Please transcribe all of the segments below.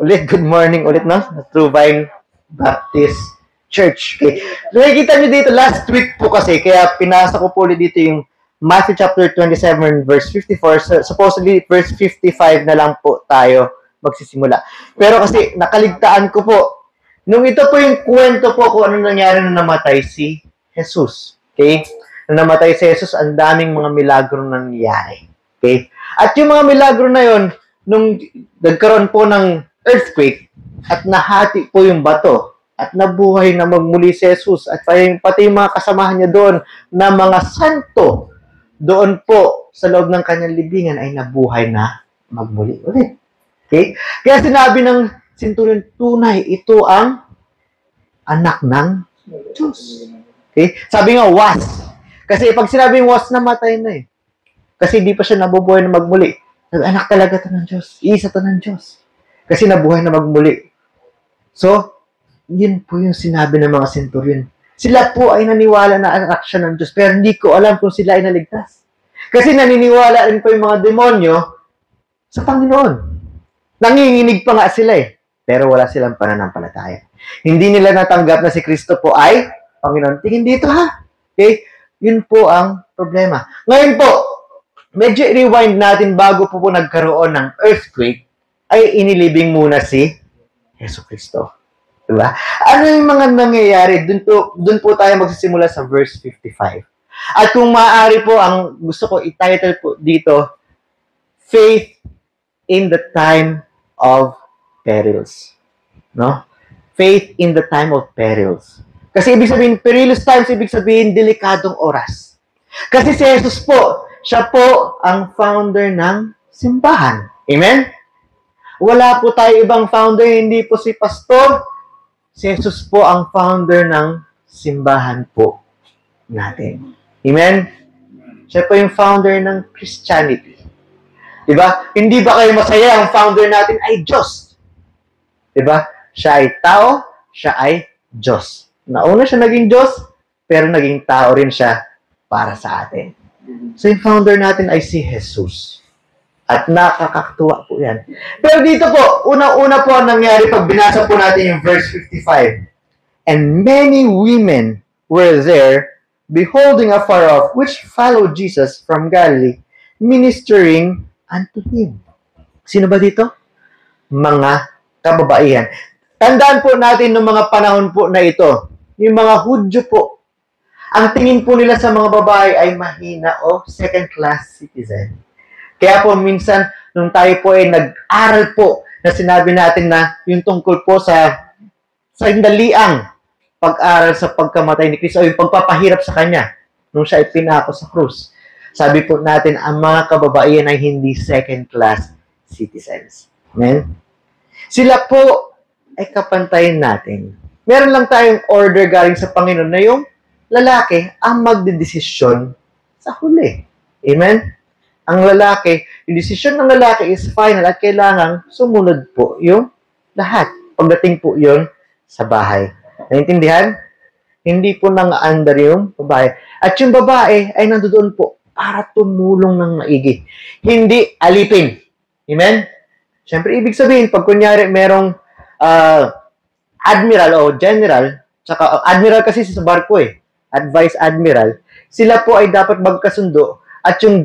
ulit, good morning ulit, no? True Vine Baptist Church. Okay. Nakikita nyo dito, last week po kasi, kaya pinasa ko po ulit dito yung Matthew chapter 27, verse 54. So, supposedly, verse 55 na lang po tayo magsisimula. Pero kasi, nakaligtaan ko po. Nung ito po yung kwento po kung ano nangyari nung namatay si Jesus. Okay? Nung namatay si Jesus, ang daming mga milagro nangyari. Okay? At yung mga milagro na yon, nung nagkaroon po ng earthquake at nahati po yung bato at nabuhay na magmuli si Jesus at pati yung mga kasamahan niya doon na mga santo doon po sa loob ng kanyang libingan ay nabuhay na magmuli ulit. Okay? Kaya sinabi ng centurion, tunay, ito ang anak ng Diyos. Okay? Sabi nga, was. Kasi pag sinabing was, namatay na eh. Kasi di pa siya nabubuhay na magmuli. Anak talaga ito ng Diyos. Iisa ito ng Diyos. Kasi nabuhay na magmuli. So, yun po yung sinabi ng mga centurion. Sila po ay naniwala na anak siya ng Diyos. Pero hindi ko alam kung sila ay naligtas. Kasi naniniwala rin po yung mga demonyo sa Panginoon. Nanginginig pa nga sila eh. Pero wala silang pananampalataya. Hindi nila natanggap na si Kristo po ay Panginoon. Tingin dito ha. Okay? Yun po ang problema. Ngayon po, medyo i-rewind natin bago po nagkaroon ng earthquake, ay inilibing muna si Yesu Kristo. Diba? Ano yung mga nangyayari? Dun po tayo magsisimula sa verse 55. At kung maaari po, ang gusto ko i-title po dito, Faith in the Time of Perils. No? Faith in the Time of Perils. Kasi ibig sabihin, perilous times, ibig sabihin, delikadong oras. Kasi si Jesus po, siya po ang founder ng simbahan. Amen? Wala po tayo ibang founder, hindi po si pastor. Si Jesus po ang founder ng simbahan po natin. Amen? Siya po yung founder ng Christianity. Diba? Hindi ba kayo masaya ang founder natin ay Diyos? Diba? Siya ay tao, siya ay Diyos. Nauna siya naging Diyos, pero naging tao rin siya para sa atin. So, yung founder natin ay si Jesus. At nakakatuwa po yan. Pero dito po, una-una po ang nangyari pag binasa po natin yung verse 55. And many women were there, beholding afar off, which followed Jesus from Galilee, ministering unto him. Sino ba dito? Mga kababaihan. Tandaan po natin ng mga panahon po na ito, yung mga Hudyo po, ang tingin po nila sa mga babae ay mahina o second-class citizen. Kaya po minsan, nung tayo po ay nag-aral po na sinabi natin na yung tungkol po sa sandaliang pag-aral sa pagkamatay ni Kristo o yung pagpapahirap sa Kanya nung siya ay pinako sa krus. Sabi po natin, ang mga kababaihan ay hindi second-class citizens. Amen? Sila po ay kapantayin natin. Meron lang tayong order galing sa Panginoon na yung lalaki ang magdedesisyon sa huli. Amen? Ang lalaki, yung desisyon ng lalaki is final at kailangan sumunod po yung lahat. Pagdating po yun sa bahay. Naintindihan? Hindi po nang-under yung babae. At yung babae ay nandoon po para tumulong ng maigi. Hindi alipin. Amen? Siyempre, ibig sabihin, pag kunyari merong admiral o general, tsaka admiral kasi sa barko eh, at vice admiral, sila po ay dapat magkasundo at yung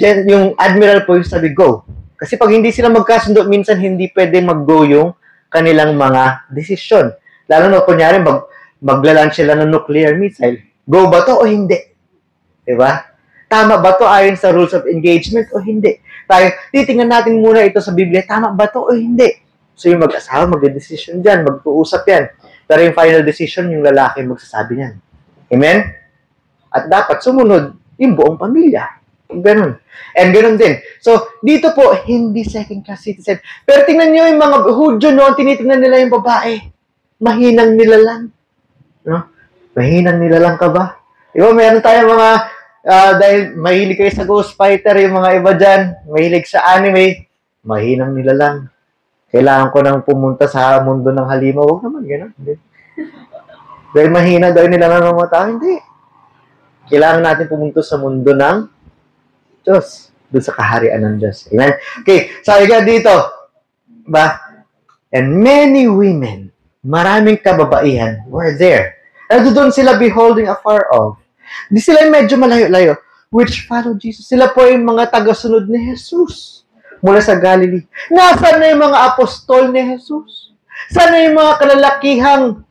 admiral po yung sabi go. Kasi pag hindi sila magkasundo, minsan hindi pwede mag-go yung kanilang mga desisyon. Lalo na kunyari maglalanch sila ng nuclear missile. Go ba to o hindi? Diba? Tama ba to ayon sa rules of engagement o hindi? Tayo, titingnan natin muna ito sa Biblia, tama ba to o hindi? So yung mag-asawa, mag-decision dyan, mag-uusap yan. Pero yung final decision, yung lalaki magsasabi niyan. Amen? At dapat sumunod yung buong pamilya. Ganun. And ganun din. So, dito po, hindi second-class citizen. Pero tingnan nyo yung mga Hudyo noon, tinitingnan nila yung babae. Mahinang nilalang. No? Mahinang nilalang ka ba? Diba, meron tayo mga, dahil mahilig kayo sa Ghost Fighter, yung mga iba dyan, mahilig sa anime, mahinang nilalang. Kailangan ko nang pumunta sa mundo ng halimaw. Huwag naman, gano'n. Dahil mahina daw nila ng mga tao. Hindi. Kailangan natin pumunta sa mundo ng Diyos. Doon sa kaharian ng Diyos. Amen? Okay. Sabi ka dito. Ba? And many women, maraming kababaihan, were there. And doon sila beholding afar off. Di sila medyo malayo-layo, which followed Jesus. Sila po yung mga tagasunod ni Jesus mula sa Galilee. Nasaan na yung mga apostol ni Jesus? Sana yung mga kalalakihang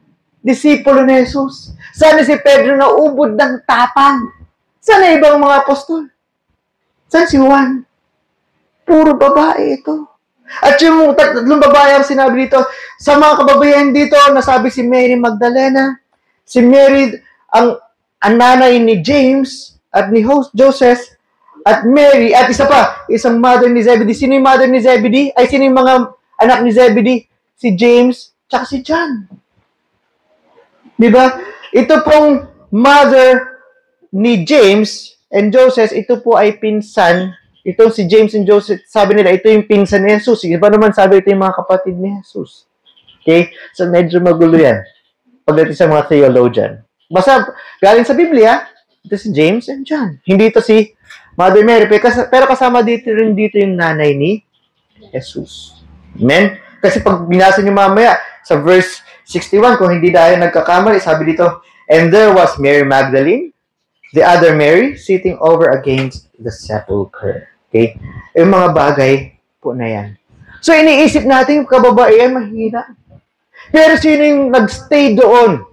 disipulo ni Jesus? Sana si Pedro na ubod ng tapang? Sana ibang mga apostol? Saan si Juan? Puro babae ito. At yung tatlong babae ang sinabi dito, sa mga kababaihan dito, nasabi si Mary Magdalena, si Mary, ang nanay ni James, at ni Joseph, at Mary, at isa pa, isang mother ni Zebedee. Sino yung mother ni Zebedee? Ay, sino yung mga anak ni Zebedee? Si James, tsaka si John. Diba? Ito pong mother ni James and Joseph, ito po ay pinsan. Ito si James and Joseph, sabi nila, ito yung pinsan ni Jesus. Iba naman sabi, ito yung mga kapatid ni Jesus. Okay? So, medyo magulo yan. Pagdating sa mga theologian. Basta, galing sa Biblia, ito si James and John. Hindi ito si Mother Mary. Pero kasama dito rin dito yung nanay ni Jesus. Amen? Kasi pag binasa niyo mamaya, sa verse 61, kung hindi dahil nagkakamali, sabi dito, and there was Mary Magdalene, the other Mary, sitting over against the sepulchre. Okay? Yung mga bagay po na yan. So, iniisip natin yung kababaihan, mahina. Pero sino yung nagstay doon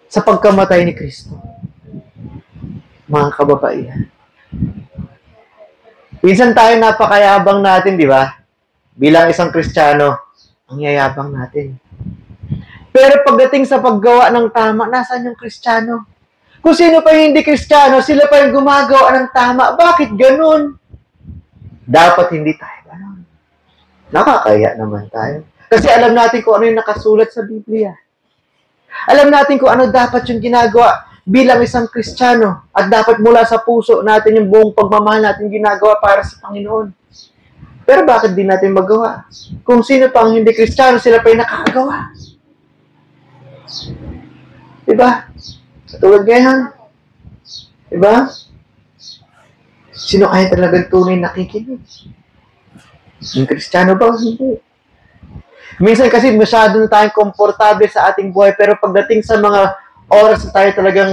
sa pagkamatay ni Kristo? Mga kababaihan. Minsan tayo napakayabang natin, di ba? Bilang isang Kristiyano, ang yayabang natin. Pero pagdating sa paggawa ng tama, nasaan yung Kristiyano? Kung sino pa yung hindi Kristiyano, sila pa yung gumagawa ng tama. Bakit ganun? Dapat hindi tayo ganun. Nakakaya naman tayo. Kasi alam natin kung ano yung nakasulat sa Biblia. Alam natin kung ano dapat yung ginagawa bilang isang Kristiyano. At dapat mula sa puso natin yung buong pagmamahal natin ginagawa para sa Panginoon. Pero bakit di natin magawa? Kung sino pang hindi Kristiyano, sila pa yung nakakagawa. Diba? Katulad ngayon. Diba? Sino kaya talagang tunay nakikinig? Yung Kristiyano ba? Hindi. Minsan kasi masyado na tayong komportable sa ating buhay, pero pagdating sa mga oras na tayo talagang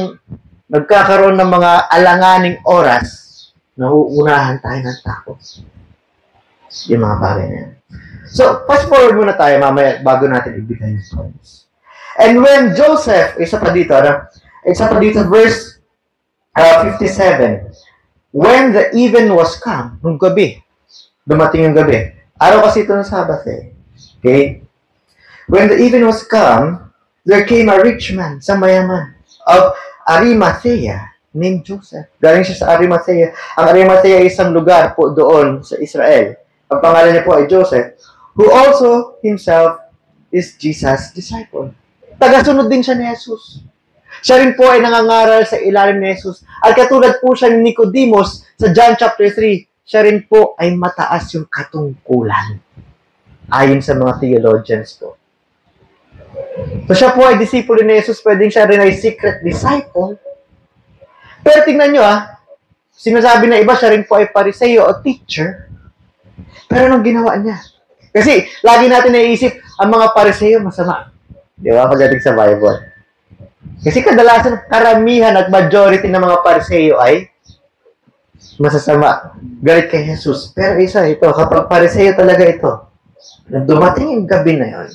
nagkakaroon ng mga alanganing oras, nauunahan tayo ng takot. Yung mga bagay na yan. So, fast forward muna tayo mamaya bago natin ibigay yung points. And when Joseph, isa pa dito, verse 57, when the even was come, nung gabi, dumating yung gabi. Araw kasi ito ng Sabbath eh. Okay? When the even was come, there came a rich man, sa mayaman, of Arimathea, named Joseph. Galing siya sa Arimathea. Ang Arimathea ay isang lugar po doon sa Israel. Ang pangalan niya po ay Joseph, who also himself is Jesus' disciple. Tagasunod din siya ni Jesus. Siya rin po ay nangangaral sa ilalim ni Jesus. At katulad po siya ni Nicodemus sa John chapter 3, siya rin po ay mataas yung katungkulan. Ayon sa mga theologians po. So siya po ay disipulo ni Jesus, pwedeng siya rin ay secret disciple. Pero tingnan nyo sinasabi na iba, siya rin po ay Pariseo o teacher. Pero anong ginawa niya? Kasi lagi natin naiisip, ang mga Pariseo masama. Di ba? Pagdating sa Bible. Kasi kadalasan, karamihan at majority ng mga Pariseo ay masasama. Galit kay Jesus. Pero isa, ito, kapag Pariseo talaga ito, dumating yung gabi na yun.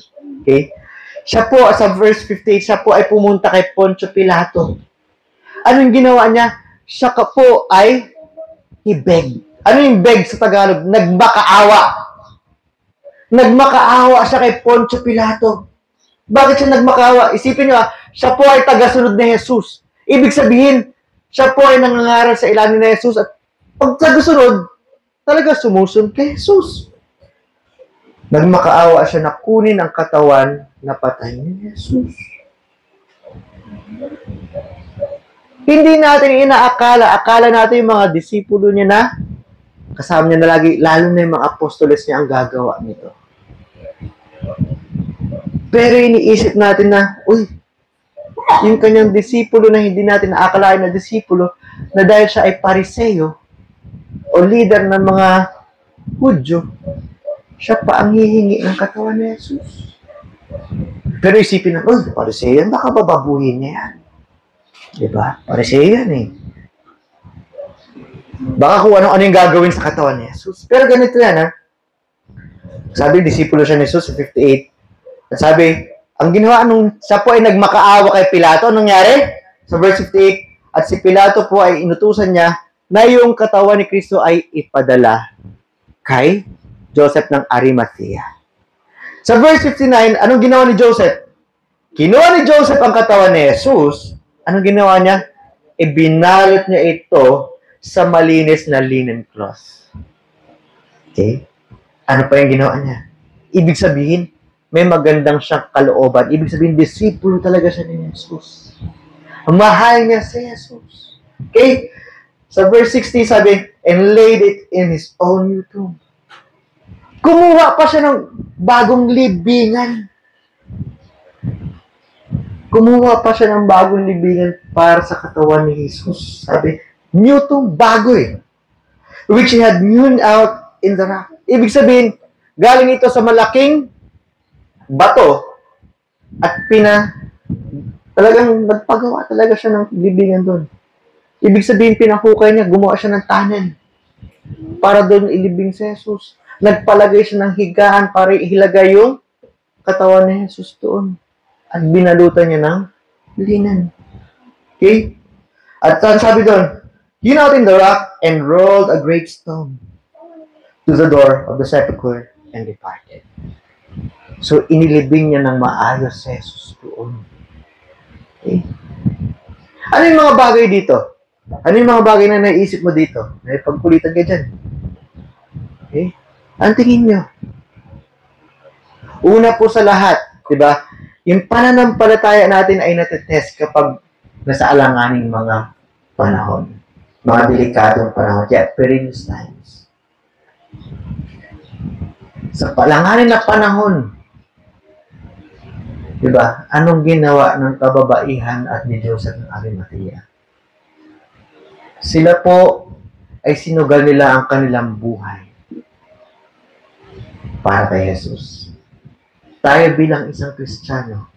Okay? Siya po, sa verse 58, siya po ay pumunta kay Poncio Pilato. Anong ginawa niya? Siya po ay he begged. Ano yung beg sa Tagalog? Nagmakaawa. Nagmakaawa siya kay Poncio Pilato. Bakit siya nagmakaawa? Isipin niyo siya po ay tagasunod ni Jesus. Ibig sabihin, siya po ay nangangaral sa ilalim ni Jesus at pag tagasunod, talaga sumusunod kay Jesus. Nagmakaawa siya na kunin ang katawan na patay ni Jesus. Hindi natin inaakala. Akala natin yung mga disipulo niya na kasama niya na lagi, lalo na yung mga apostoles niya ang gagawa nito. Pero iniisip natin na, yung kanyang disipulo na hindi natin naakalain na disipulo, na dahil siya ay Pariseo o leader ng mga Hudyo, Siya pa ang hihingi ng katawan ni Jesus. Pero isipin na, Pariseo yan, baka bababuhin niya yan. Diba? Pariseo yan eh. Baka kung ano-ano yung gagawin sa katawan ni Jesus. Pero ganito yan, ha? Sabi, disipulo siya ni Jesus sa 58. At sabi, ang ginawa nung siya po ay nagmakaawa kay Pilato, anong nangyari? Sa verse 58, at si Pilato po ay inutusan niya na yung katawan ni Kristo ay ipadala kay Joseph ng Arimathea. Sa verse 59, anong ginawa ni Joseph? Kinuha ni Joseph ang katawan ni Jesus. Anong ginawa niya? Ibinalot niya ito sa malinis na linen cloth. Okay? Ano pa yung ginawa niya? Ibig sabihin, may magandang siyang kalooban. Ibig sabihin, disipulo talaga siya ni Jesus. Mahal niya si Jesus. Okay? Sa verse 60, sabi, and laid it in his own new tomb. Kumuha pa siya ng bagong libingan. Kumuha pa siya ng bagong libingan para sa katawan ni Jesus. Sabi, new tomb, bago eh. Which he had hewn out in the rock. Ibig sabihin, galing ito sa malaking bato at talagang nagpagawa talaga siya ng libingan doon. Ibig sabihin, pinahukay niya, gumawa siya ng tunnel para doon ilibing si Jesus. Nagpalagay siya ng higaan para ihilagay yung katawan ni Jesus doon. At binalutan niya ng linen. Okay? At sabi doon, hewn out in the rock and rolled a great stone to the door of the sepulchre and departed. So, inilibing niya ng maayos si Jesus doon. Okay? Ano yung mga bagay dito? Ano yung mga bagay na naisip mo dito? May pagkulitan ka dyan. Okay? Ang tingin nyo? Una po sa lahat, di ba? Yung pananampalataya natin ay natetest kapag nasa alanganing mga panahon. Mga delikadong panahon. Kaya, perilous times. Sa palanganin na panahon, di ba? Anong ginawa ng kababaihan at ni Joseph ng Arimathea? Sila po ay sinugal nila ang kanilang buhay para kay Jesus. Tayo bilang isang Kristiyano.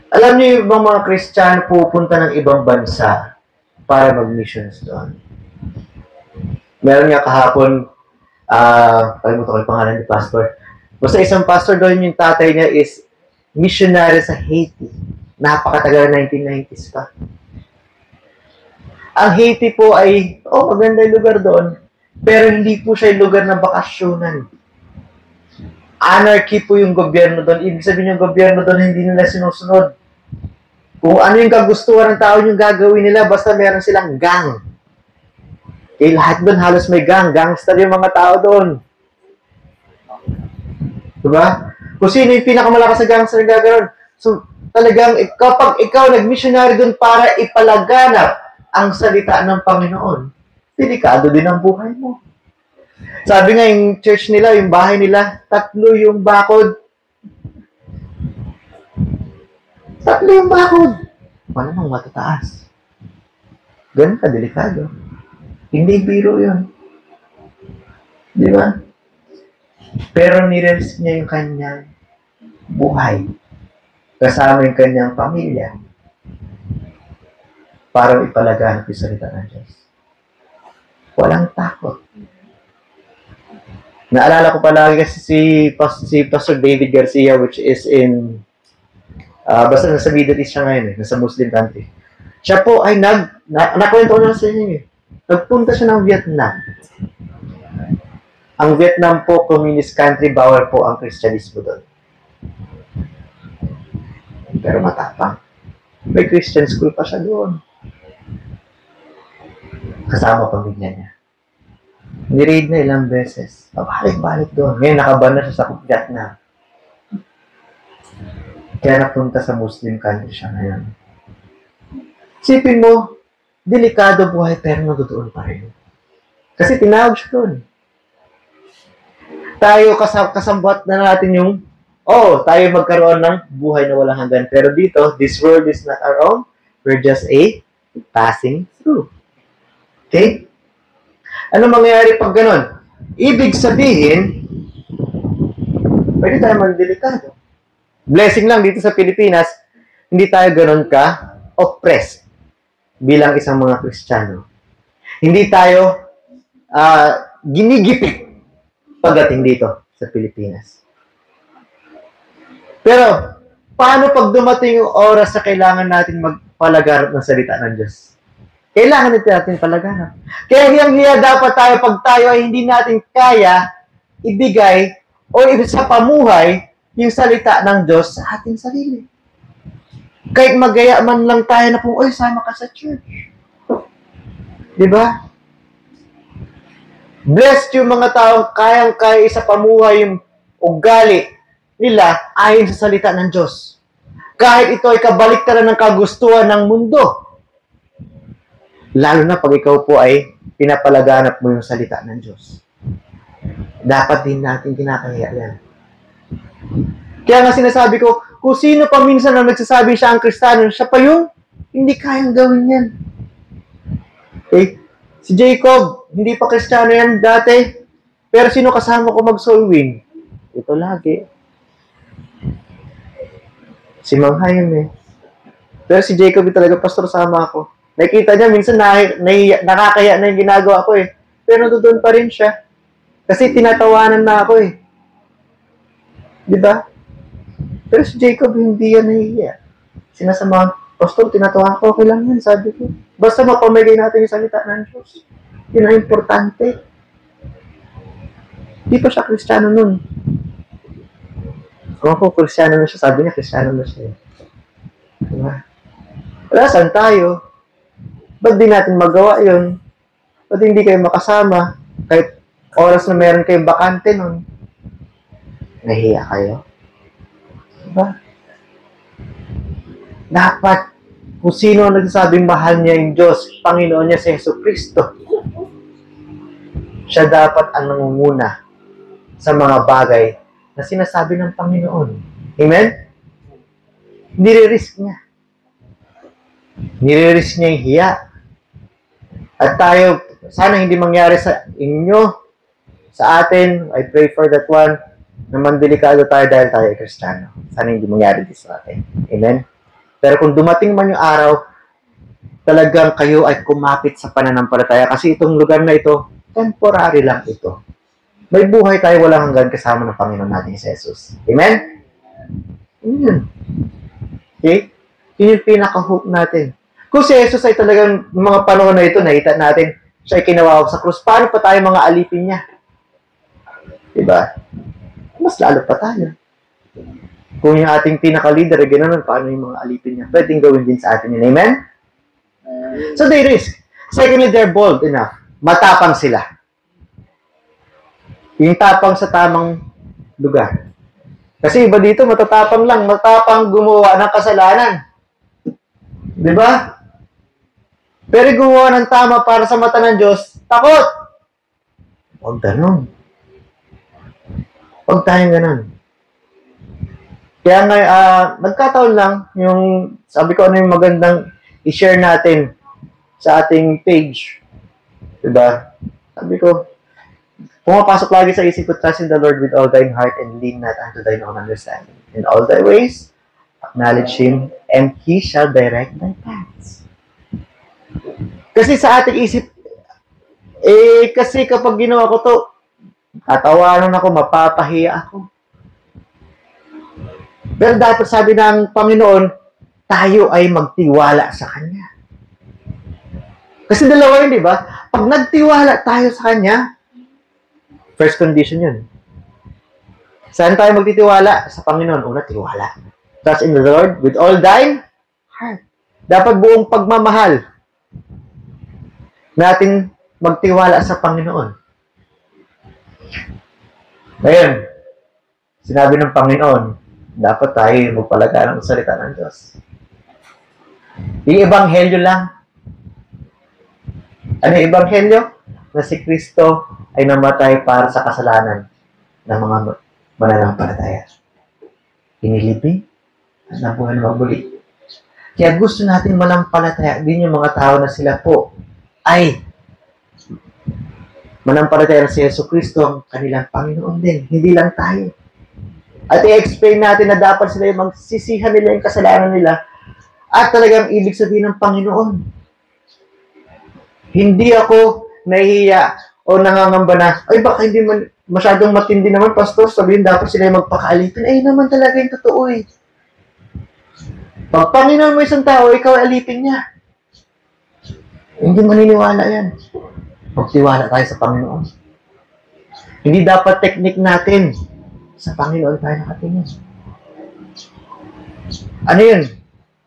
Alam niyo yung ibang mga Kristiyano pupunta ng ibang bansa para mag-missions doon. Meron nga kahapon, kalimutan ko yung pangalan ni Pastor. Basta isang pastor doon, yung tatay niya is missionary sa Haiti. Napakatagal 1990s pa. Ang Haiti po ay, maganda yung lugar doon, pero hindi po siya yung lugar ng bakasyonan. Anarchy po yung gobyerno doon. Ibig sabihin yung gobyerno doon, hindi nila sinusunod. Kung ano yung kagustuhan ng tao yung gagawin nila, basta meron silang gang. Eh, lahat doon halos may gang. Gangster yung mga tao doon. Diba? Kung sino yung pinakamalakas na gangster na gagawin. So, talagang, kapag ikaw nag-missionary doon para ipalaganap ang salita ng Panginoon, delikado din ang buhay mo. Sabi nga, yung church nila, yung bahay nila, 3 yung bakod. 3 yung bakod. Malamang matataas. Ganun ka, delikado. Hindi biro yun. Di ba? Pero nirels niya yung kanyang buhay. Kasama yung kanyang pamilya. Para ipalaganap yung salita ng Diyos. Walang takot. Naalala ko palagi kasi si Pastor David Garcia, which is in, basta nasa Middle East siya ngayon, nasa Muslim country. Siya po ay nakwento ko na sa inyo nagpunta siya ng Vietnam. Ang Vietnam po, communist country, bawal po ang Kristyanismo doon. Pero matapang. May Christian school pa siya doon. Kasama pamilya niya. Ni-raid na ilang beses. Pabalik-balik doon. Ngayon, nakaban na siya sa Vietnam. Kaya napunta sa Muslim country siya ngayon. Sipin mo, delikado buhay pero natutuon pa rin. Kasi tinawag siya doon. Tayo kasambat na natin yung, tayo magkaroon ng buhay na walang hanggan. Pero dito, this world is not our own. We're just a passing through. Okay? Ano mangyayari pag ganun? Ibig sabihin, pwede tayo magdelikado. Blessing lang dito sa Pilipinas, hindi tayo ganun ka-oppressed bilang isang mga Kristiyano. Hindi tayo ginigipit pagdating dito sa Pilipinas. Pero, paano pag dumating yung oras na kailangan natin magpalaganap ng salita ng Diyos? Kailangan natin palaganap. Kaya hiyang-hiya dapat tayo pag tayo ay hindi natin kaya ibigay o sa pamuhay yung salita ng Diyos sa ating sarili. Kahit magaya man lang tayo na po, oy, sama ka sa church. Diba? Blessed yung mga taong kayang-kaya sa pamuhay yung ugali nila ayon sa salita ng Diyos. Kahit ito ay kabaliktaran ng kagustuhan ng mundo. Lalo na pag ikaw po ay pinapalaganap mo yung salita ng Diyos. Dapat din natin kinakaya yan. Kaya nga sinasabi ko, kung sino pa minsan na nagsasabi siya ang Kristiyano, siya pa yung hindi kayang gawin yan. Okay? Si Jacob, hindi pa Kristiyano yan dati. Pero sino kasama ko mag-soul win? Ito lagi. Si Mang Jaime. Pero si Jacob yung talaga, pastor, sama ako. Nakita niya, minsan nakakaya na yung ginagawa ko eh. Pero doon pa rin siya. Kasi tinatawanan na ako eh. Diba? Pero si Jacob, hindi yan nahihiya. Sinasama, pastor, tinatawa ko, okay lang yan, sabi ko. Basta mapamigay natin yung salita ng Diyos. Yun ang importante. Di pa siya Kristiyano nun. Kung ako Kristiyano na siya, sabi niya Kristiyano na siya. Diba? Wala, saan tayo? Ba't di natin magawa yun? Ba't hindi kayo makasama? Kahit oras na meron kayong bakante nun. Nahiya kayo? Diba? Dapat, kung sino ang nagsasabing mahal niya yung Diyos, Panginoon niya si Jesu Cristo, siya dapat ang nangunguna sa mga bagay na sinasabi ng Panginoon. Amen? Nire-risk niya. Nire-risk niya yung hiya. At tayo, sana hindi mangyari sa inyo, sa atin, I pray for that one, na mandelikado tayo dahil tayo ay Kristiyano. Sana hindi mangyari din sa atin. Amen? Pero kung dumating man yung araw, talagang kayo ay kumapit sa pananampalataya. Kasi itong lugar na ito, temporary lang ito. May buhay tayo walang hanggan kasama ng Panginoon natin si Jesus. Amen? Amen. Okay? Yun yung pinaka-hope natin. Kung si Jesus ay talagang mga panahon na ito, nakita natin, siya ay kinawawag sa krus, paano pa tayo mga alipin niya? Diba? Mas lalo pa tayo. Kung yung ating pinaka-leader ay gano'n, paano yung mga alipin niya? Pwedeng gawin din sa atin yun. Amen? So they risk. Secondly, they're bold enough. Matapang sila. Yung tapang sa tamang lugar. Kasi iba dito, matatapang lang. Matapang gumawa ng kasalanan. Diba? Pero gumawa ng tama para sa mata ng Diyos, takot! Huwag ganun. Huwag tayong ganun. Kaya nga, nagkataon lang, yung, sabi ko ano yung magandang i-share natin sa ating page. Diba? Sabi ko, pumapasok lagi sa isip ko, trust in the Lord with all thine heart and lean not unto thine own understanding. In all thy ways, acknowledge Him, and He shall direct thy paths. Kasi sa ating isip, kasi kapag ginawa ko to, tatawanan ako, mapapahiya ako. Pero dapat sabi ng Panginoon, tayo ay magtiwala sa Kanya. Kasi dalawa yun, di ba? Pag nagtiwala tayo sa Kanya, first condition yun. Saan tayo magtitiwala? Sa Panginoon. Una, tiwala. Trust in the Lord with all thine heart. Dapat buong pagmamahal natin magtiwala sa Panginoon. Ngayon, sinabi ng Panginoon, dapat tayo magpalaganap ng salita ng Diyos. Yung ebanghelyo lang. Ano yung ebanghelyo? Na si Kristo ay namatay para sa kasalanan ng mga mananampalataya. Inilibing at nabuhay na mabuli. Kaya gusto natin manampalataya din yung mga tao na sila po ay manampalataya si Yesu Kristo ang kanilang Panginoon din. Hindi lang tayo. At i-explain natin na dapat sila yung magsisihan nila yung kasalanan nila at talagang ibig sabihin ng Panginoon. Hindi ako nahihiya o nangangamba na, ay baka hindi man masyadong matindi naman, pastor, sabihin dapat sila yung magpakaalipin. Ay naman talaga yung totoo eh. Pag Panginoon mo isang tao, ikaw ay alipin niya. Hindi maniniwala yan. Magtiwala tayo sa Panginoon. Hindi dapat technique natin. Sa Panginoon tayo nakatingin. Ano yun?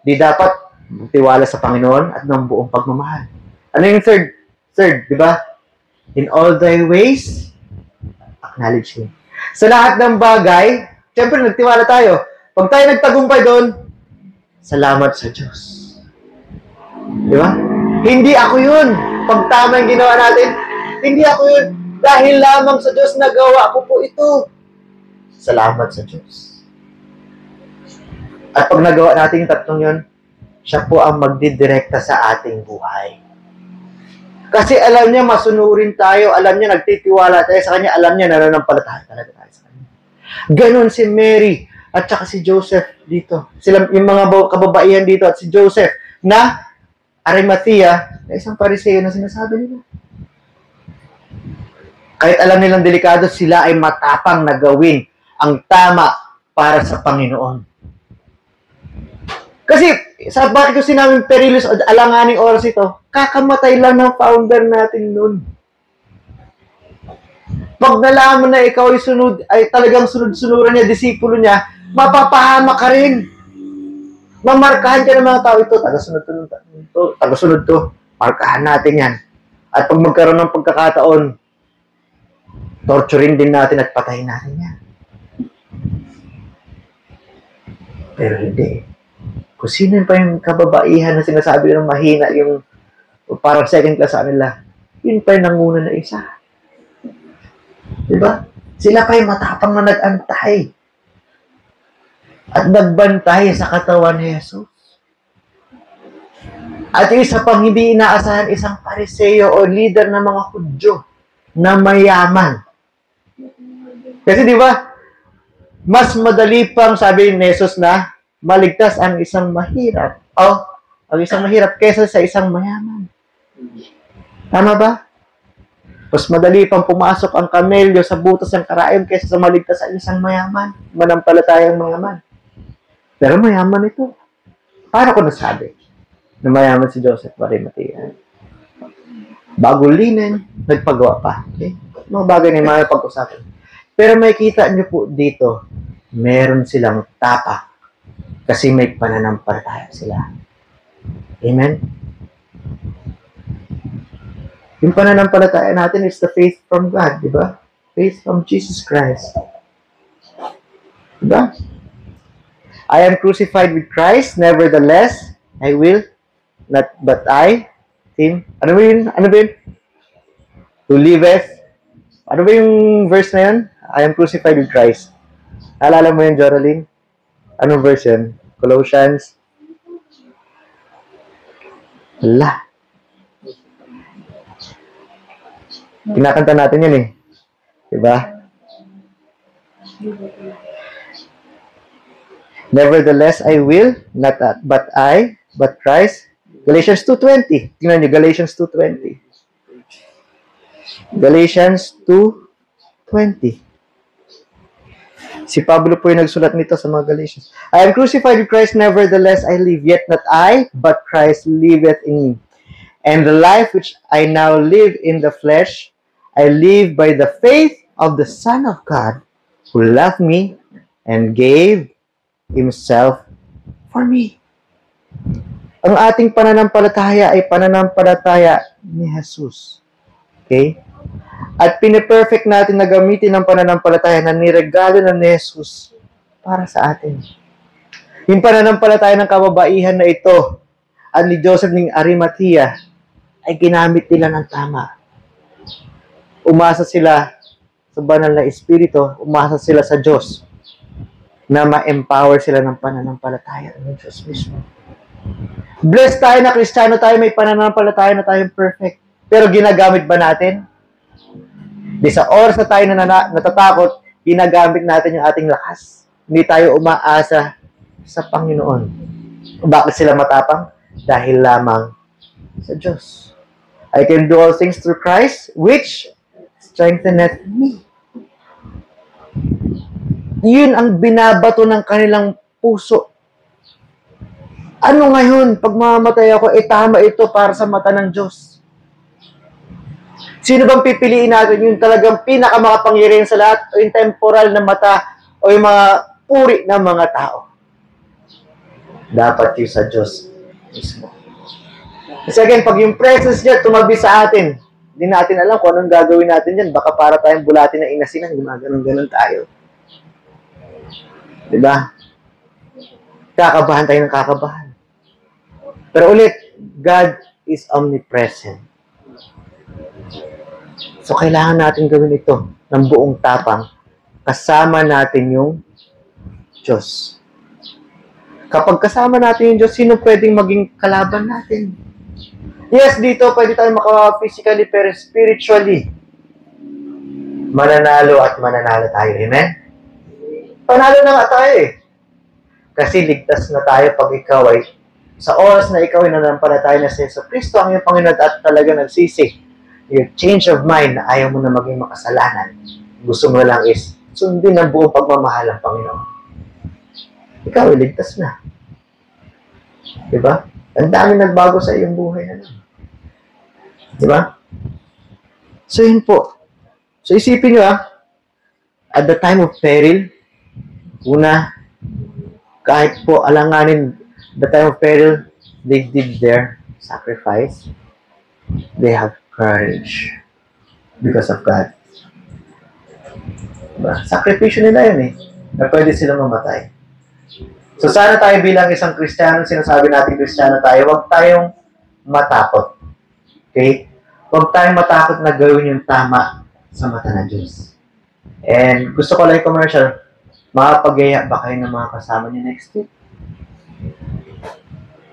Di dapat magtiwala sa Panginoon at ng buong pagmamahal. Ano yung third? Third, di ba? In all thy ways, acknowledge Him. Sa lahat ng bagay, siyempre nagtiwala tayo. Pag tayo nagtagumpay doon, salamat sa Diyos. Di ba? Hindi ako yun. Pag tama yung ginawa natin, hindi ako yun. Dahil lamang sa Diyos nagawa ko po ito. Salamat sa Diyos. At pag nagawa natin yung tatlong yun, siya po ang magdidirekta sa ating buhay. Kasi alam niya, masunurin tayo. Alam niya, nagtitiwala tayo sa Kanya. Alam niya, nananampalataya talaga tayo sa Kanya. Ganon si Mary at saka si Joseph dito. Sila, yung mga kababaihan dito at si Joseph na Arimathea, na isang Pariseo na sinasabi nila. Kahit alam nilang delikado, sila ay matapang na gawin ang tama para sa Panginoon. Kasi, sa bakit ko sinabing perilous o alanganing oras ito, kakamatay lang ng founder natin nun. Pag nalaman na ikaw ay talagang sunod-sunuran niya, disipulo niya, mapapahama ka rin. Mamarkahan ka ng mga tao ito, tagasunod to, markahan natin yan. At pag magkaroon ng pagkakataon, torturing din natin at patayin natin yan. Pero hindi. Kung sino pa yung kababaihan na sinasabi ng mahina, yung parang second class sa nila, yun pa yung nanguna na isa. Diba? Sila pa yung matapang na nag-antay. At nagbantay sa katawan ni Jesus. At yung isa pang hindi inaasahan, isang Pariseo o leader ng mga Hudyo na mayaman. Kasi di ba, mas madali pang sabi ni Jesus na maligtas ang isang mahirap o ang isang mahirap kaysa sa isang mayaman. Tama ba? Mas madali pang pumasok ang kamelyo sa butas ng karaim kaysa sa maligtas ang isang mayaman, manampalatayang mayaman. Pero mayaman ito. Paano ko nasabi na mayaman si Joseph Arimathea? Bago linen, nagpagawa pa. Okay? Mga bagay na yung mga pag-usapan. Pero may kita nyo po dito, meron silang tapak kasi may pananampalataya sila. Amen? Yung pananampalataya natin is the faith from God, di ba? Faith from Jesus Christ. Di ba? I am crucified with Christ, nevertheless, I will, not but I, Tim, ano ba yun? Who liveth? Ano ba yung verse na yun? I am crucified with Christ. Naalala mo yun, Joraline? Anong verse yun? Colossians? Wala. Kinakanta natin yun eh. Diba? Nevertheless, I will, not but I, but Christ. Galatians 2:20. Tingnan niyo, Galatians 2:20. Galatians 2:20. Si Pablo po yung nagsulat nito sa mga Galatians. I am crucified with Christ, nevertheless I live, yet not I, but Christ liveth in me. And the life which I now live in the flesh, I live by the faith of the Son of God, who loved me and gave Himself for me. Ang ating pananampalataya ay pananampalataya ni Jesus. Okay? At piniperfect natin na gamitin ang pananampalataya na niregalo na ni Jesus para sa atin. Yung pananampalataya ng kababaihan na ito at ni Joseph ng Arimathea ay ginamit nila ng tama. Umasa sila sa banal na Espiritu, umasa sila sa Diyos na ma-empower sila ng pananampalataya ng Diyos mismo. Blessed tayo na Kristiyano tayo, may pananampalataya na tayong perfect. Pero ginagamit ba natin? Di sa oras na tayo natatakot, ginagamit natin yung ating lakas. Hindi tayo umaasa sa Panginoon. Bakit sila matapang? Dahil lamang sa Diyos. I can do all things through Christ, which strengtheneth me. Yun ang binabato ng kanilang puso. Ano ngayon, pag mamamatay ako, tama ito para sa mata ng Diyos. Sino bang pipiliin natin? Yung talagang pinakamakapangyarihan sa lahat o yung temporal na mata o yung mga puri ng mga tao? Dapat yung sa Diyos mismo. Kasi again, pag yung presence niya tumabi sa atin, hindi natin alam kung anong gagawin natin dyan. Baka para tayong bulatin na inasinan, gumaganon-ganon tayo. Diba? Kakabahan tayo ng kakabahan. Pero ulit, God is omnipresent. So, kailangan natin gawin ito ng buong tapang. Kasama natin yung Diyos. Kapag kasama natin yung Diyos, sino pwedeng maging kalaban natin? Yes, dito pwede tayo maka-physically pero spiritually. Mananalo at mananalo tayo. Amen? Panalo na nga tayo eh. Kasi ligtas na tayo pag ikaw ay sa oras na ikaw ay nanampalataya na sa Yesu Kristo ang iyong Panginoon at talaga nagsisi. Your change of mind na ayaw mo na maging makasalanan. Gusto mo lang is sundin ang buong pagmamahal ng Panginoon. Ikaw ay ligtas na. Diba? Ang dami nagbago sa iyong buhay na lang. Diba? So yun po. So isipin nyo at the time of peril, una, kahit po alanganin the time of peril, they did their sacrifice. They have courage because of God. Diba? Sakripisyo nila yun eh. Na pwede silang mamatay. So sana tayo bilang isang Kristiyano, sinasabi natin Kristiyano tayo, huwag tayong matakot. Okay? Huwag tayong matakot na gawin yung tama sa mata ng Diyos. And gusto ko lang commercial, makapag-gaya ba kayo ng mga kasama niyo next week?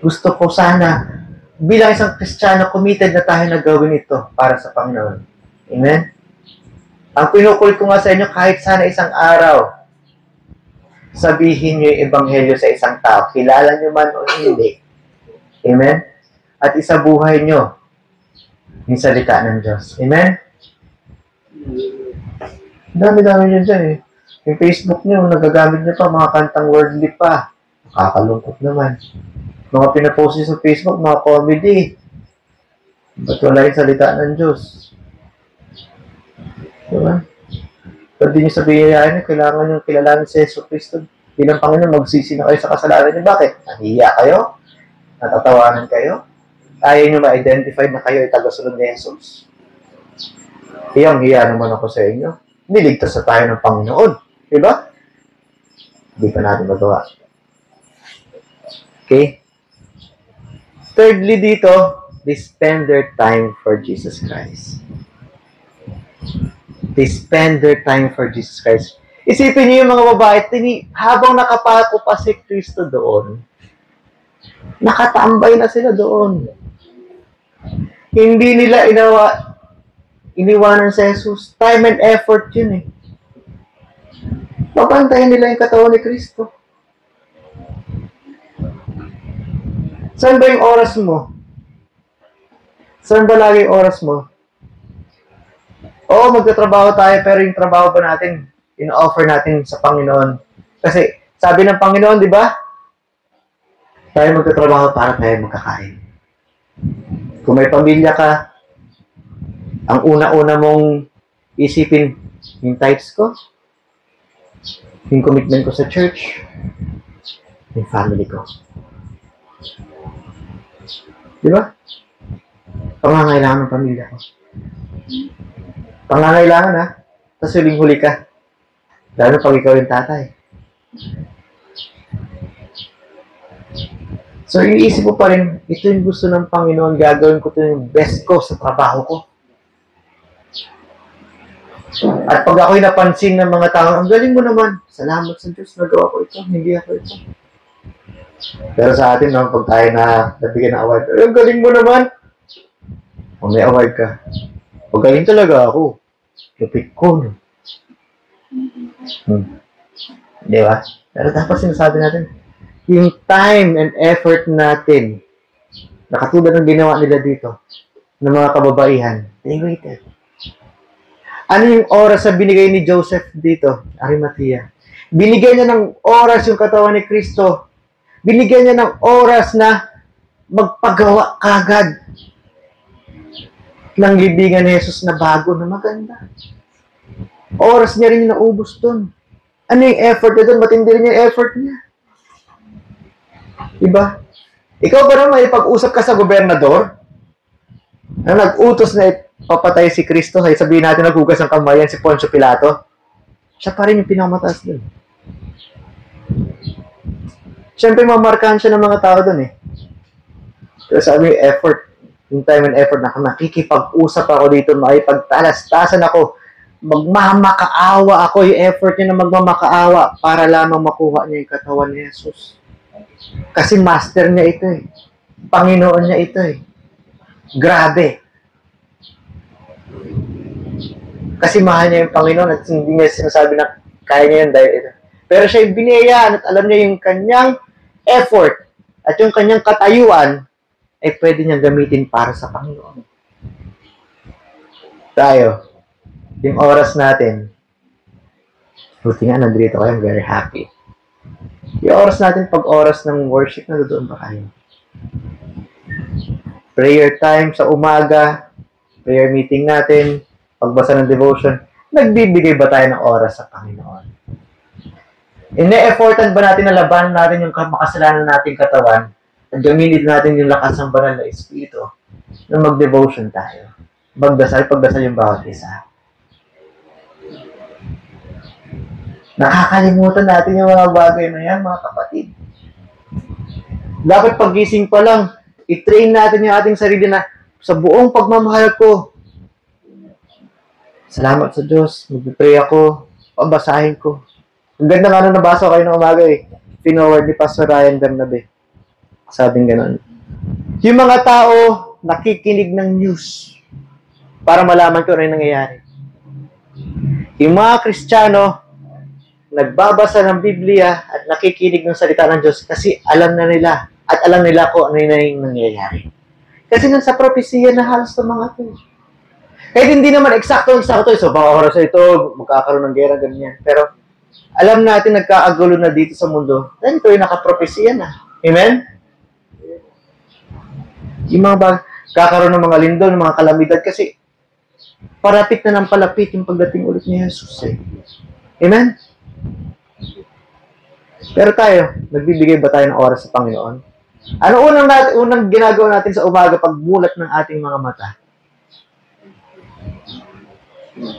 Gusto ko sana, bilang isang Kristiyano, committed na tayo na gawin ito para sa Panginoon. Amen? Ang pinukul ko nga sa inyo, kahit sana isang araw, sabihin niyo yung ebanghelyo sa isang tao, kilala niyo man o hindi. Amen? At isabuhay niyo yung salita ng Diyos. Amen? Dami-dami niyo dyan eh. Yung Facebook niyo, nagagamit niyo pa, mga kantang worldly pa. Nakakalungkot naman. Mga pinapost niyo sa Facebook, mga comedy. Ba't wala yung salita ng Diyos? Diba? Pero di niyo sabihin niyo, kailangan niyo kilalanin si Yesu Kristo. Bilang Panginoon, magsisi na kayo sa kasalanan niyo. Bakit? Nahiya kayo? Natatawanan kayo? Ayaw niyo ma-identify na kayo ay tagasunod ni Jesus. Hiyang-hiya naman ako sa inyo. Niligtas na tayo ng Panginoon. Diba? Hindi pa natin magawa. Okay? Thirdly dito, they spend their time for Jesus Christ. They spend their time for Jesus Christ. Isipin niyo yung mga babae, habang nakapako pa si Kristo doon, nakatambay na sila doon. Hindi nila iniwanan sa Jesus. Time and effort yun eh. Papantayan nila yung katawan ni Kristo. Saan ba yung oras mo? Saan ba lagi yung oras mo? Oo, magtatrabaho tayo, pero yung trabaho ba natin, in-offer natin sa Panginoon? Kasi, sabi ng Panginoon, di ba? Tayo magtatrabaho para tayo magkakain. Kung may pamilya ka, ang una-una mong isipin, yung tithes ko, yung commitment ko sa church, yung family ko. Di ba? Pangangailangan ng pamilya ko. Pangangailangan ha. Tapos huling-huli ka. Lalo pag ikaw yung tatay. So, iisip mo pa rin, ito yung gusto ng Panginoon, gagawin ko ito yung best ko sa trabaho ko. At pag ako'y napansin ng mga tao, ang galing mo naman, salamat sa Diyos, nagawa ko ito, hindi ako ito. Pero sa atin, no, pag tayo na nabigyan ng award, ang galing mo naman. Kung may award ka, ang galing talaga ako. Lupit ko, no? Di ba? Pero dapat sinasabi natin, yung time and effort natin, na katulad ng ginawa nila dito, ng mga kababaihan, they waited. Ano yung oras na binigay ni Joseph dito, Arimathea? Binigyan niya ng oras yung katawan ni Kristo. Binigyan niya ng oras na magpagawa kagad ng libingan ni Jesus na bago na maganda. Oras niya rin yung naubos doon. Ano yung effort niya doon? Matindi rin yung effort niya. Diba? Ikaw ba naman may pag-usap ka sa gobernador? Na nag-utos na papatay si Kristo, ay sabihin natin naghugas ng kamay yan si Poncio Pilato, siya pa rin yung pinakamataas doon. Siyempre, mamarkahan siya ng mga tao doon eh. Pero sabi yung effort, yung time and effort na makikipag-usap ako dito, makipagtalastasan ako, magmamakaawa ako, yung effort niya na magmamakaawa para lamang makuha niya yung katawan ni Jesus. Kasi master niya ito eh. Panginoon niya ito eh. Grabe. Kasi mahal niya yung Panginoon at hindi niya sinasabi na kaya niya yun dahil ito. Pero siya yung biniyayaan at alam niya yung kanyang effort at yung kanyang katayuan ay pwede niyang gamitin para sa Panginoon. Tayo, yung oras natin, buti nga nandito kayo, I'm very happy. Yung oras natin, pag oras ng worship, nandoon ba kayo? Prayer time sa umaga, prayer meeting natin, pagbasa ng devotion, nagbibigay ba tayo ng oras sa Panginoon? Ine-effortan ba natin na labanan natin yung makasalanan nating katawan at gamitin natin yung lakas ng banal na Espiritu na mag-devotion tayo? Pagdasal yung bawat isa. Nakakalimutan natin yung mga bagay na yan, mga kapatid. Dapat paggising pa lang, i-train natin yung ating sarili na sa buong pagmamahal ko, salamat sa Diyos, mag-pray ako, pabasahin ko. Ang ganda nga nabasa ko kayo ng umaga eh. Pinoward ni Pastor Ryan Bernabe. Sabing gano'n. Yung mga tao nakikinig ng news para malaman ko ano yung nangyayari. Yung mga Kristiyano nagbabasa ng Biblia at nakikinig ng salita ng Diyos kasi alam na nila at alam nila kung ano yung nangyayari. Kasi nasa propesya na halos ng mga ito. Kahit hindi naman eksakto. So, baka oras ito, magkakaroon ng gera, ganyan. Pero, alam natin, nagkaagulo na dito sa mundo. Dahil ito yung nakapropesya na. Amen? Yung mga kakaroon ng mga lindol, ng mga kalamidad, kasi palapit na ng palapit yung pagdating ulit ni Jesus. Eh. Amen? Pero tayo, nagbibigay ba tayo ng oras sa Panginoon? Ano unang ginagawa natin sa umaga pag mulat ng ating mga mata?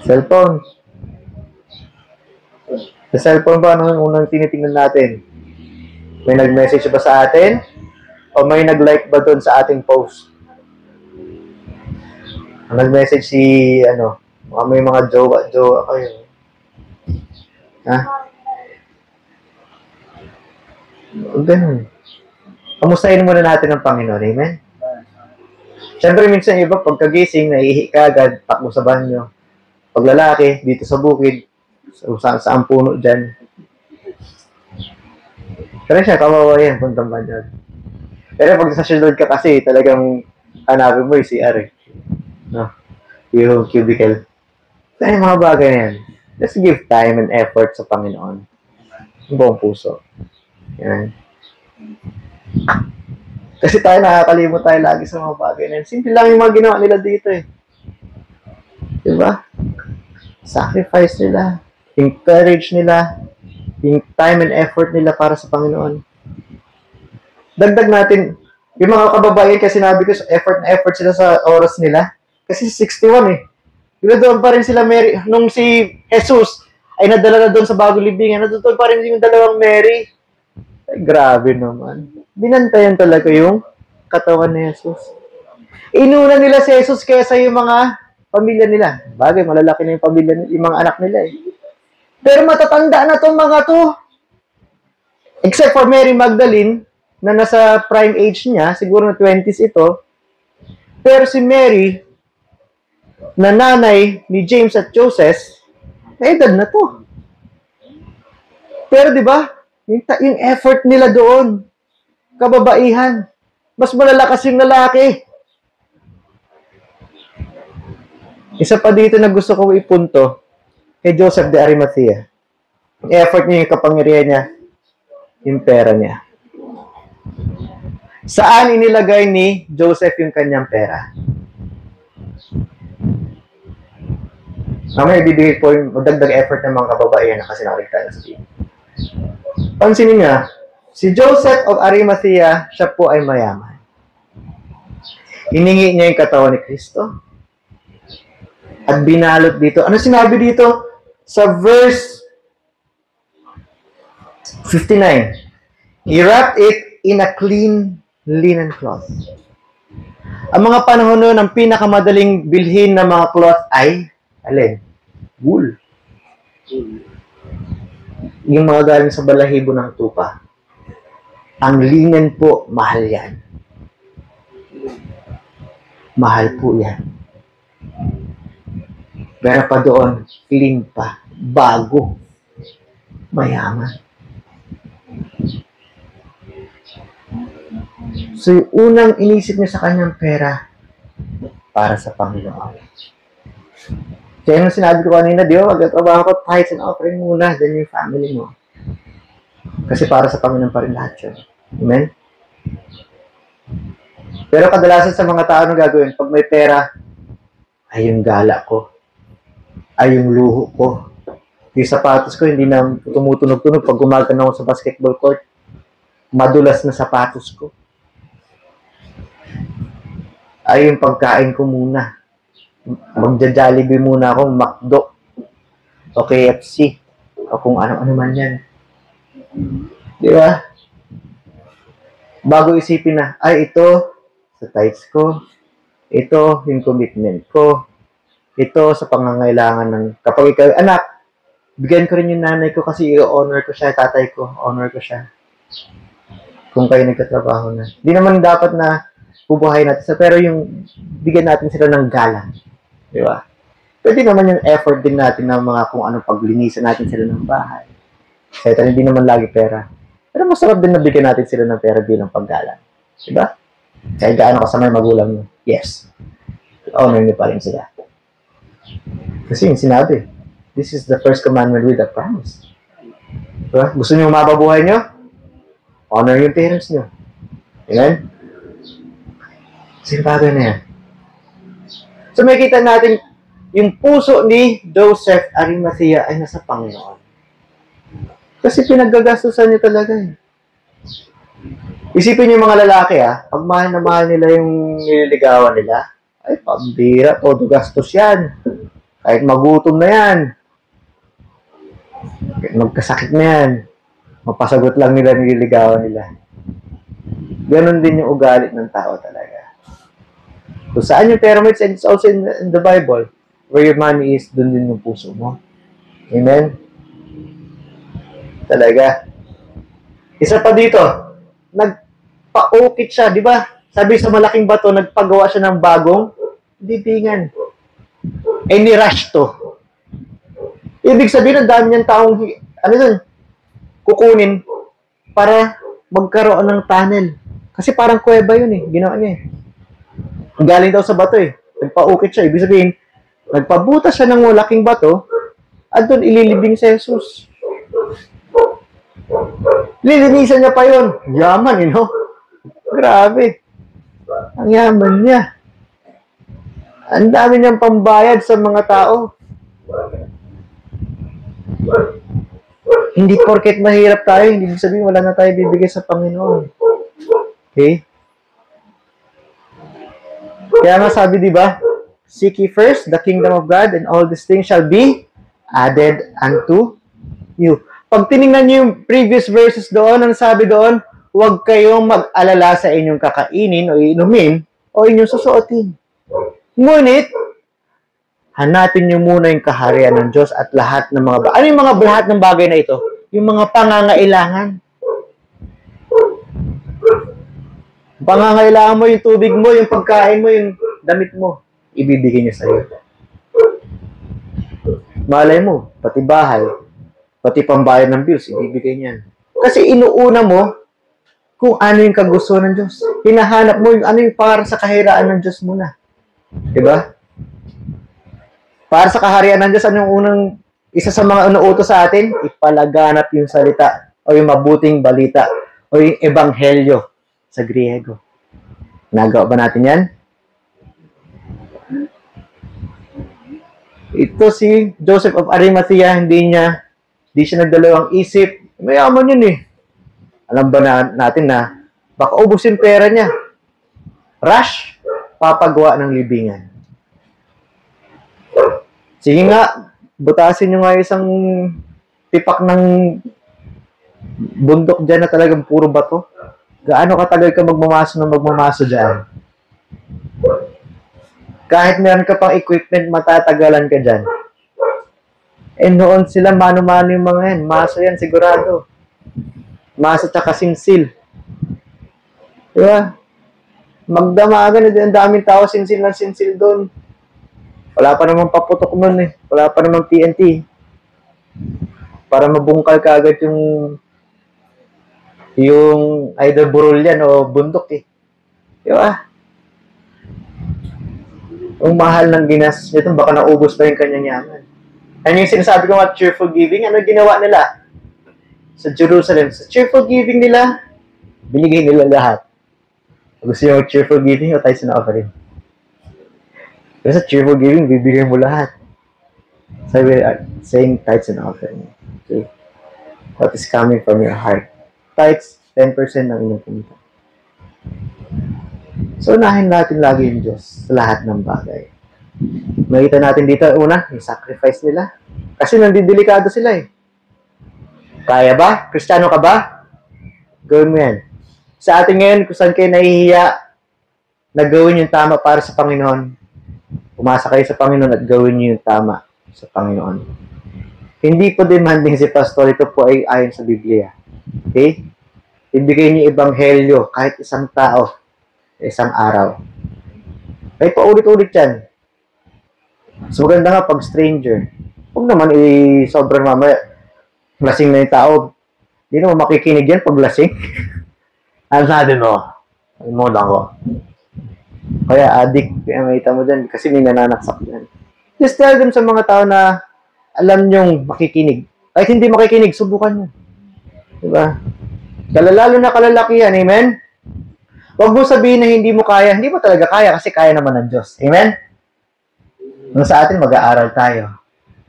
Cellphone. Sa cellphone ba, ano yung unang tinitingnan natin? May nag-message ba sa atin? O may nag-like ba doon sa ating post? Nag-message si, may mga jowa kayo. Ha? Ganun. Kamustahin muna natin ang Panginoon. Amen? Siyempre, minsan iba, pagkagising, naihi ka agad, takbo sa banyo. Pag lalaki, dito sa bukid, saan puno dyan. Pero siya, kawawa yan, puntang ba dyan. Pero pag sa shielded ka kasi, talagang hanapin mo yung CR eh. No? Yung cubicle. Kaya yung mga bagay na yan. Just give time and effort sa Panginoon. Yung buong puso. Yan. Kasi tayo nakakalimot tayo lagi sa mga bagay na yan. Simple lang yung mga ginawa nila dito eh. Diba? Sacrifice nila. Encourage nila. Yung time and effort nila para sa Panginoon. Dagdag natin, yung mga kababayan kasi sinabi ko, effort na effort sila sa oras nila. Kasi 61 eh. Diba doon pa rin sila Mary, nung si Jesus ay nadala na doon sa bagong libingan, doon pa rin yung dalawang Mary. Ay, grabe naman. Binantayan talaga yung katawan ni Jesus. Inuna nila si Jesus kaysa yung mga pamilya nila. Bagay, malalaki na yung pamilya nila, yung mga anak nila eh. Pero matatanda na tong mga to. Except for Mary Magdalene, na nasa prime age niya, siguro na 20s ito. Pero si Mary, na nanay ni James at Joseph, may edad na to. Pero di ba, yung effort nila doon, kababaihan, mas malalakas yung lalaki. Isa pa dito na gusto kong ipunto kay Joseph de Arimathea. Yung effort niya, yung kapangyarihan niya, yung pera niya. Saan inilagay ni Joseph yung kanyang pera? Mamaya ibibigay po yung magdagdag effort ng mga kababaihan na kasi nakaligtaan sa team. Pansinin niya, si Joseph of Arimathea, siya po ay mayaman. Hiningi niya yung katawan ni Kristo at binalot dito. Ano sinabi dito? Sa verse 59, he wrapped it in a clean linen cloth. Ang mga panahon noon, ang pinakamadaling bilhin ng mga cloth ay, alin? Wool. Yung mga galing sa balahibo ng tupa. Ang linen po, mahal yan. Mahal po yan. Pero pa doon, clean pa, bago, mayaman. So, yung unang inisip niya sa kanyang pera, para sa Panginoon. Kaya nung sinabi ko kanina, di ba, magtatrabaho ko, tithes and offering muna, then yung family mo. Kasi para sa Panginoon pa rin lahat yun. Amen? Pero kadalasan sa mga tao na gagawin, pag may pera, ay yung gala ko, ay yung luho ko, yung sapatos ko, hindi na tumutunog-tunog pag gumagana ako sa basketball court, madulas na sapatos ko. Ay yung pagkain ko muna. Magja-Jollibee muna akong McDo o KFC o kung ano-ano man yan. Di ba? Bago isipin na, ay ito sa tithes ko, ito yung commitment ko, ito sa pangangailangan ng, kapag ikaw, anak, bigyan ko rin yung nanay ko kasi i-honor ko siya, tatay ko, honor ko siya. Kung kayo nagkatrabaho na. Di naman dapat na bubuhay natin sa, pero yung bigyan natin sila ng galang. Di ba? Pwede naman yung effort din natin ng mga kung anong paglinisan natin sila ng bahay. Kahit hindi naman lagi pera. Pero masarap din na bigyan natin sila ng pera bilang paggalang. Di ba? Kahit gaano kasama yung magulang nyo. Yes. Honor nyo pa rin sila. Kasi yung sinabi, this is the first commandment with a promise. Diba? Gusto nyo mababuhay nyo? Honor yung parents nyo. Amen? Kasi bagay na yan. So makikita natin, yung puso ni Joseph Arimathea ay nasa Panginoon. Kasi pinaggagastusan niya talaga. Isipin niyo yung mga lalaki, pag mahal na mahal nila yung nililigawan nila, ay pambira, todo gastos yan. Kahit magutom na yan. Kahit magkasakit na yan. Mapasagot lang nila nililigawan nila. Ganon din yung ugali ng tao talaga. So, saan yung pera mo? It's also in the Bible. Where your money is, dun din yung puso mo. Amen? Talaga. Isa pa dito, nagpa-ukit siya, di ba? Sabi sa malaking bato, nagpagawa siya ng bagong bibingan. Ni-rush to. Ibig sabihin, ang dami niyang taong, kukunin para magkaroon ng tunnel. Kasi parang kuweba yun ginawa niya Galing daw sa bato Nagpa-ukit siya. Ibig sabihin, nagpabutas siya ng malaking bato at doon ililibing si Jesus. Lilinisan niya pa yun. Yaman, Grabe. Ang yaman niya. Ang dami niyang pambayad sa mga tao. Hindi porket mahirap tayo, hindi sabihin wala na tayo bibigay sa Panginoon. Okay? Kaya nga sabi, di ba? Seek ye first the kingdom of God and all these things shall be added unto you. Pag tinignan niyo yung previous verses doon, ang sabi doon, huwag kayong mag-alala sa inyong kakainin o inumin o inyong susuotin. Ngunit, hanapin niyo muna yung kaharian ng Diyos at lahat ng mga ano yung mga lahat ng bagay na ito? Yung mga pangangailangan. Pangangailangan mo yung tubig mo, yung pagkain mo, yung damit mo. Ibibigay niya sa iyo. Malay mo, pati bahay, pati pambayad ng bills, ibibigay niyan. Kasi inuuna mo kung ano yung kagustuhan ng Diyos. Hinahanap mo yung ano yung para sa kahiraan ng Diyos muna. Diba? Para sa kaharian ng Diyos, ano yung unang, isa sa mga inuutos sa atin? Ipalaganap yung salita o yung mabuting balita o yung ebanghelyo sa Griego. Nagawa ba natin yan? Ito si Joseph of Arimathea, hindi siya nagdalawang isip. Mayaman yun eh. Alam ba natin na baka ubusin pera niya. Rush, papagawa ng libingan. Sige nga, butasin nyo nga isang tipak ng bundok dyan na talagang puro bato. Gaano katagal ka magmamaso dyan? Kahit meron ka pang equipment, matatagalan ka dyan. Eh noon sila, mano-mano yung mga yan. Maso yan, sigurado. Maso tsaka sinsil. Diba? Magdamagan na ang daming tao, sinsil ng sinsil doon. Wala pa namang paputok nun eh. Wala pa namang TNT. Para mabungkal ka agad yung either burol yan o bundok eh. Diba? Ang mahal ng ginastos nito, baka naubos pa yung kanyang yaman. Ano yung sinasabi ko nga, cheerful giving? Ano ginawa nila? Sa Jerusalem, sa cheerful giving nila, binigay nila lahat. Gusto nyo cheerful giving o tayo sina-offering? Kasi sa cheerful giving, bibigay mo lahat. Sabi, saying tithes and offering. Okay. What is coming from your heart? Tithes, 10% ng inyong kumita. So, unahin natin lagi yung Diyos sa lahat ng bagay. Makita natin dito, una, yung sacrifice nila. Kasi nandidelikado sila eh. Kaya ba? Kristiyano ka ba? Gawin mo yan. Sa atin ngayon, kung saan kayo nahihiya na gawin yung tama para sa Panginoon, umasa kayo sa Panginoon at gawin niyo yung tama sa Panginoon. Hindi po demanding si Pastor, ito po ay ayon sa Biblia. Okay? Ibigay niyo ebanghelyo kahit isang tao, isang araw. Ay paulit-ulit yan. So, maganda nga pag stranger. Huwag naman sobrang mamaya. Lasing na yung tao. Hindi naman makikinig yan pag lasing. Ano natin mo? Ano mo lang ko. Kaya addict, kaya makita mo dyan. Kasi may nananaksak dyan. Just tell them sa mga tao na alam nyong makikinig. Kahit hindi makikinig, subukan nyo. Diba? Lalo na kalalakihan, amen? Huwag mo sabihin na hindi mo kaya. Hindi mo talaga kaya kasi kaya naman ng Diyos. Amen? Nung sa atin, mag-aaral tayo.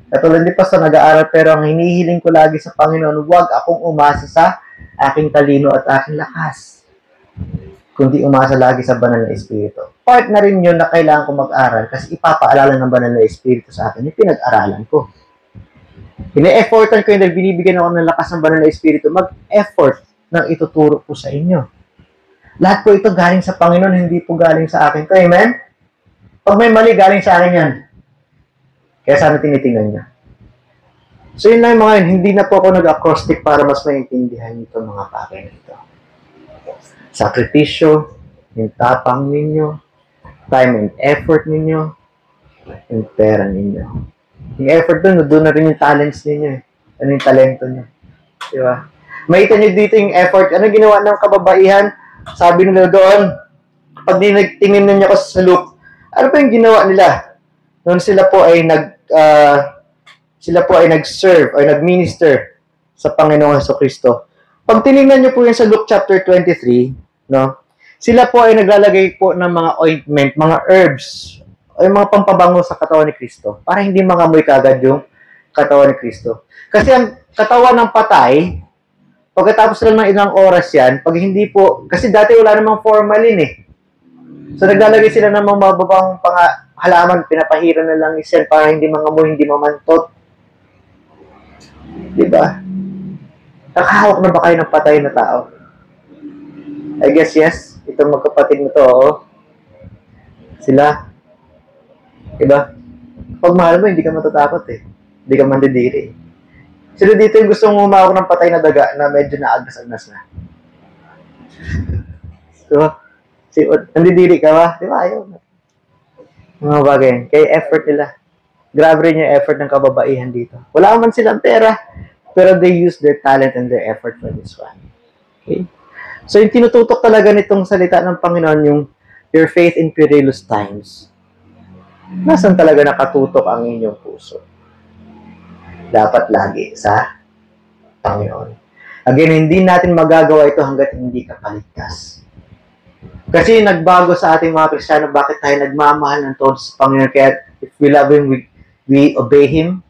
Katulad ni Pastor, nag-aaral, pero ang hinihiling ko lagi sa Panginoon, huwag akong umasa sa aking talino at aking lakas, kundi umasa lagi sa banal na Espiritu. Part na rin yun na kailangan ko mag-aral kasi ipapaalala ng banal na Espiritu sa akin yung pinag-aralan ko. Ine-effortan ko yun dahil binibigyan ako ng lakas ng banal na Espiritu, mag-effort ng ituturo po sa inyo. Lahat po ito galing sa Panginoon, hindi po galing sa akin. Amen? Pag may mali, galing sa akin yan. Kaya sana tinitingnan niya. So yun lang mga yun, hindi na po ako nag-acrostic para mas maintindihan ito mga bagay na ito. Sakripisyo, yung tapang ninyo, time and effort ninyo, yung pera ninyo. Yung effort doon na rin yung talents ninyo. Ano yung talento nyo. Diba? Makita nyo dito yung effort. Ano ginawa ng kababaihan? Sabi nila doon, pag tingin ninyo ko sa loop, ano pa yung ginawa nila? Noon sila po ay nag-serve o nag-minister sa Panginoong Jesucristo. Pag tinignan niyo po yan sa Luke chapter 23, no? Sila po ay naglalagay po ng mga ointment, mga herbs, o yung mga pampabango sa katawan ni Kristo para hindi mangamoy kagad yung katawan ni Kristo. Kasi ang katawan ng patay, pagkatapos lang ng ilang oras yan, pag hindi po, kasi dati wala namang formalin eh. So naglalagay sila ng mga mababang halaman, pinapahira na lang isyan para hindi mangamoy, hindi mamantot. Diba? Nakahawak na ba kayo ng patay na tao? I guess yes. Itong magkapatid na to, oo. Sila. Diba? Pag mahal mo, hindi ka matatakot eh. Hindi ka mandidiri. Sila dito yung gustong umawak ng patay na daga na medyo naagas-agas na. So, nandidiri ka ba? Diba? Ayaw. Mga bagay. Kaya effort nila. Grabe rin yung effort ng kababaihan dito. Wala man silang pera, pero they use their talent and their effort for this one. Okay? So, yung tinututok talaga nitong salita ng Panginoon, yung your faith in perilous times. Nasaan talaga nakatutok ang inyong puso? Dapat lagi sa Panginoon. Again, hindi natin magagawa ito hanggat hindi ka paligtas. Kasi nagbago sa ating mga Kristiyano, bakit tayo nagmamahal ng todo sa Panginoon? Kaya if we love Him, we obey Him.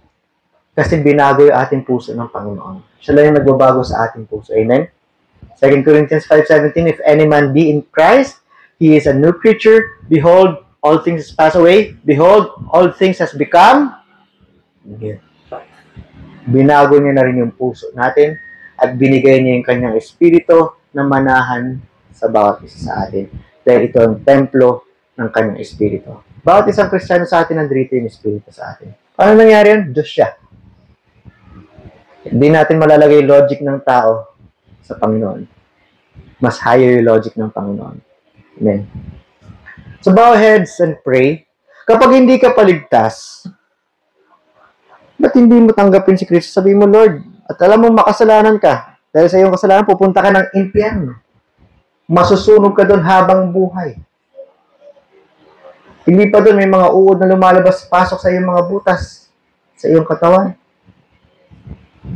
Kasi binago yung ating puso ng Panginoon. Siya lang yung nagbabago sa ating puso. Amen? 2 Corinthians 5:17, if any man be in Christ, he is a new creature. Behold, all things has passed away. Behold, all things has become new. Binago niya na rin yung puso natin at binigay niya yung kanyang espiritu na manahan sa bawat isa sa atin. Dahil ito ang templo ng kanyang espiritu. Bawat isang Kristiyano sa atin nandito yung espiritu sa atin. Paano nangyari yun? Diyos siya. Hindi natin malalagay logic ng tao sa Panginoon. Mas higher yung logic ng Panginoon. Amen. So bow heads and pray. Kapag hindi ka paligtas, ba't hindi mo tanggapin si Kristo? Sabihin mo, Lord, at alam mo makasalanan ka. Dahil sa iyong kasalanan, pupunta ka ng impyerno. Masusunog ka doon habang buhay. Hindi pa doon, may mga uod na lumalabas, pasok sa iyong mga butas, sa iyong katawan.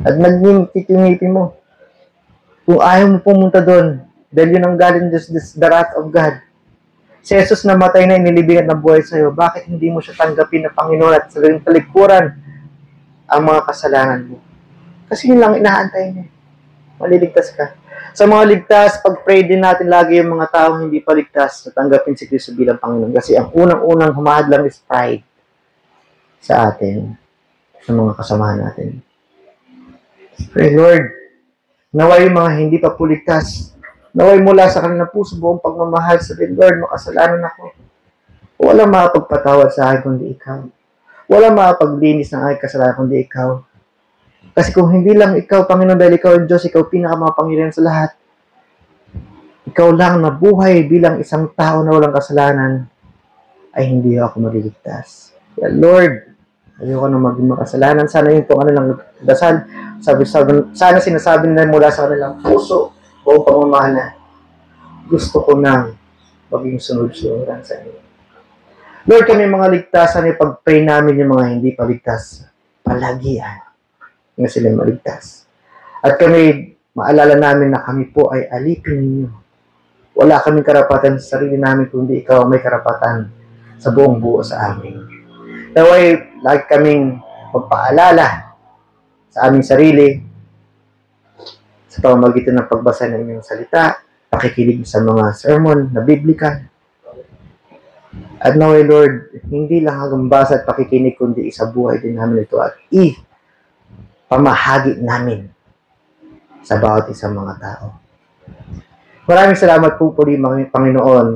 At nagtitinitin mo. Kung ayaw mo pumunta doon, dahil yun ang galing the wrath of God. Si Jesus namatay na inilibingan ng buhay sa iyo. Bakit hindi mo siya tanggapin na Panginoon at sa talikuran ang mga kasalanan mo? Kasi yun lang inaantay niya. Maliligtas ka. Sa mga ligtas, pag-pray din natin lagi yung mga taong hindi pa ligtas na tanggapin si Kristo bilang Panginoon. Kasi ang unang-unang humahadlang is pride sa atin, sa mga kasamahan natin. Pray, Lord, naway yung mga hindi pa puligtas, naway mula sa kanilang puso buong pagmamahal, sabihin, Lord, makasalanan ako. Walang makapagpatawad sa akin kundi ikaw. Walang makapaglinis ng aking kasalanan kundi ikaw. Kasi kung hindi lang ikaw, Panginoon, dahil ikaw ang Diyos, ikaw pinakamapangyarihan sa lahat. Ikaw lang na buhay bilang isang tao na walang kasalanan, ay hindi ako maliligtas. Kaya Lord, ayoko na maging makasalanan. Sana yung itong lang dasal. Sana sinasabi nila mula sa kanilang puso o pamamahal na gusto ko nang maging sunod-sunuran sa inyo. Lord, kami mga ligtas, sana ipag-pray namin yung mga hindi paligtas. Palagian na sila maligtas. At kami, maalala namin na kami po ay alipin ninyo. Wala kaming karapatan sa sarili namin, kundi ikaw may karapatan sa buong buo sa amin. Naway, lagi kaming magpaalala sa aming sarili sa pamamagitan ng pagbasa ng inyong salita, pakikinig sa mga sermon na biblikal. At naway, Lord, hindi lang hanggang basa at pakikinig, kundi isa buhay din namin ito at pamahagi namin sa bawat isang mga tao. Maraming salamat po puli, Panginoon,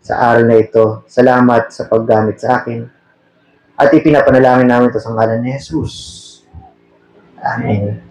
sa araw na ito. Salamat sa paggamit sa akin. At ipinapanalangin namin ito sa ngalan ni Jesus. Amen.